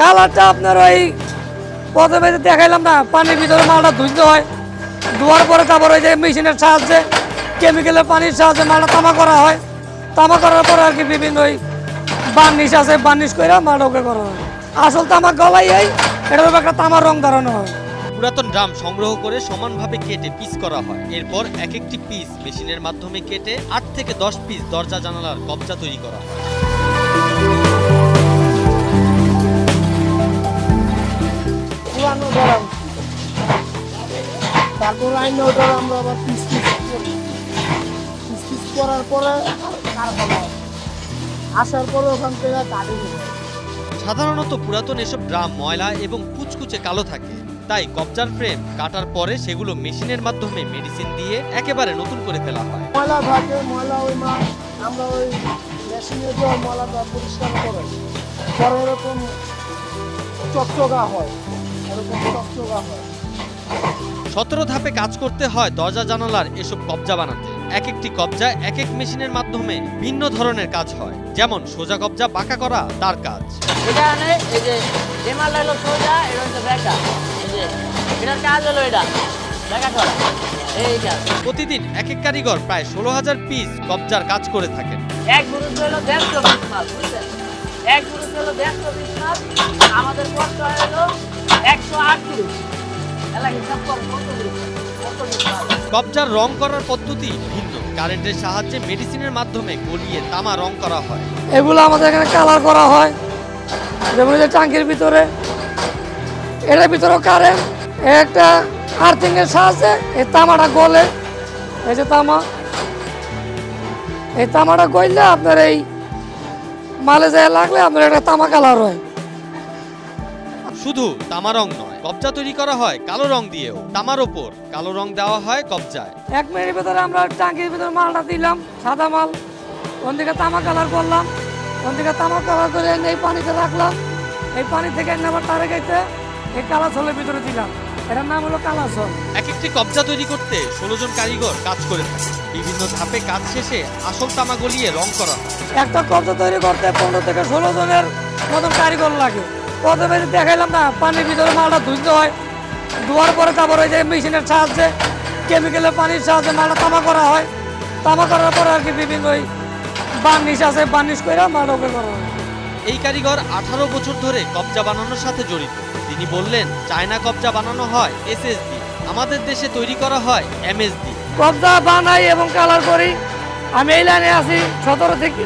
কালারটা আপনার ওই প্রথমে দেখাইলাম না, পানির ভিতরে মালটা ধুইতে হয়, ধোয়ার পরে তারপর ওই যে মেশিনের সাহায্যে কেমিক্যালের পানির সাহায্যে মালটা তামা করা হয়, তামা করার পরে আর কি বিভিন্ন ওই বার্নিশ আছে, বার্নিশ করে মালটা ওকে করা হয়। আসল তামা গলাই এটা একটা তামার রং ধরানো হয়। পুরাতন ড্রাম সংগ্রহ করে সমানভাবে কেটে পিস করা হয়। এরপর এক একটি পিস মেশিনের মাধ্যমে কেটে 8 থেকে 10 পিস দরজা জানালার কবজা তৈরি করা হয়। পুরানো ড্রাম, তারপর আমরা আবার পিস করার পরে আসার পরে ওখান থেকে কাটি। সাধারণত পুরাতন এসব ড্রাম ময়লা এবং কুচকুচে কালো থাকে, তাই কবজার ফ্রেম কাটার পরে সেগুলো মেশিনের মাধ্যমে মেডিসিন দিয়ে একেবারে নতুন করে ফেলা হয়। ময়লা থাকে, ময়লা ওই আমরা ওই মেশিনে ময়লাটা পরিষ্কার করে পরে এরকম চকচকা হয়, 17 ধাপে কাজ করতে হয় দরজা জানালার এসব কবজা বানাতে। এক একটি কবজা এক এক মেশিনের মাধ্যমে ভিন্ন ধরনের কাজ হয়, যেমন সোজা কবজা বাঁকা করা তার কাজ। প্রতিদিন এক এক কারিগর প্রায় 16,000 পিস কবজার কাজ করে থাকেন। আমাদের কষ্ট হলো 108। কবজার রং করার পদ্ধতি ভিন্ন। কারেন্টের সাহায্যে মেডিসিনের মাধ্যমে গলিয়ে তামা রং করা হয়। এগুলো আমাদের এখানে কালার করা হয়, যেমন এই যে ট্যাঙ্কির ভিতরে, এটার ভিতরেও কারেন্ট, একটা আর্থিং এর সাহায্যে এই তামাটা গলে, এই যে তামা, এই তামাটা গললে আপনার এই মালে যায় লাগলে আপনার একটা তামা কালার হয়। শুধু তামা রং নয়, কবজা তৈরি করা হয় কালো রং দিয়েও। তামার ওপর কালো রং দেওয়া হয় কবজায়। 1 মিনিটের ভিতরে আমরা ট্যাঙ্কির ভিতরে মালটা দিলাম, সাদা মাল, ওন দিকে তামা কালার করলাম, ওন দিকে তামা কালার করে এই পানিতে রাখলাম, এই পানি থেকে আবার তারে গাইতে এই কালাছলের ভিতরে দিলাম, এটার নাম হলো কালাছল। এক একটি কবজা তৈরি করতে 16 জন কারিগর কাজ করে থাকে। বিভিন্ন ধাপে কাজ শেষে আসল তামা গলিয়ে রং করা হয়। একটা কবজা তৈরি করতে 15 থেকে 16 জনের মতন কারিগর লাগে। প্রথমে দেখাইলাম না, পানির ভিতরে মালটা ধুইতে হয়, ধোয়ার পরে তারপর ওই যে মেশিনের সাহায্যে কেমিক্যালের পানির সাহায্যে মালটা তামা করা হয়, তামা করার পরে আর কি বিভিন্ন ওই বার্নিশ আছে, বার্নিশ করে মালটা ওকে করা হয়। এই কারিগর 18 বছর ধরে কবজা বানানোর সাথে জড়িত। তিনি বললেন, চায়না কবজা বানানো হয় SSD, আমাদের দেশে তৈরি করা হয় MSD। কবজা বানাই এবং কালার করি, আমি এই লাইনে আছি 17 থেকে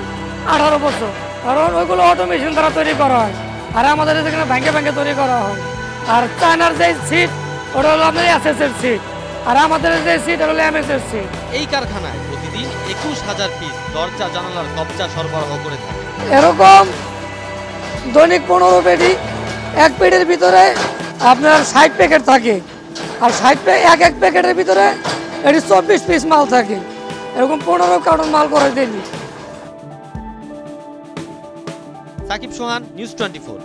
18 বছর, কারণ ওইগুলো অটোমেশন দ্বারা তৈরি করা হয়, আর আমাদের এখানে ভেঙে ভেঙে তৈরি করা হয়। আর চায়নার যে সিট ওটা হলো আপনার SS এর সিট, আর আমাদের যে সিট হলো MS এর সিট। এই কারখানায় প্রতিদিন 21,000 পিস দরজা জানালার কবজা সরবরাহ করে থাকে। এরকম দৈনিক 15 পেটি, এক পেটির ভিতরে আপনার 60 প্যাকেট থাকে, আর 60 এক প্যাকেটের ভিতরে এটি 24 পিস মাল থাকে, এরকম 15 কার্টন মাল করে দিলি। সাকিব সোহান, নিউজ 24।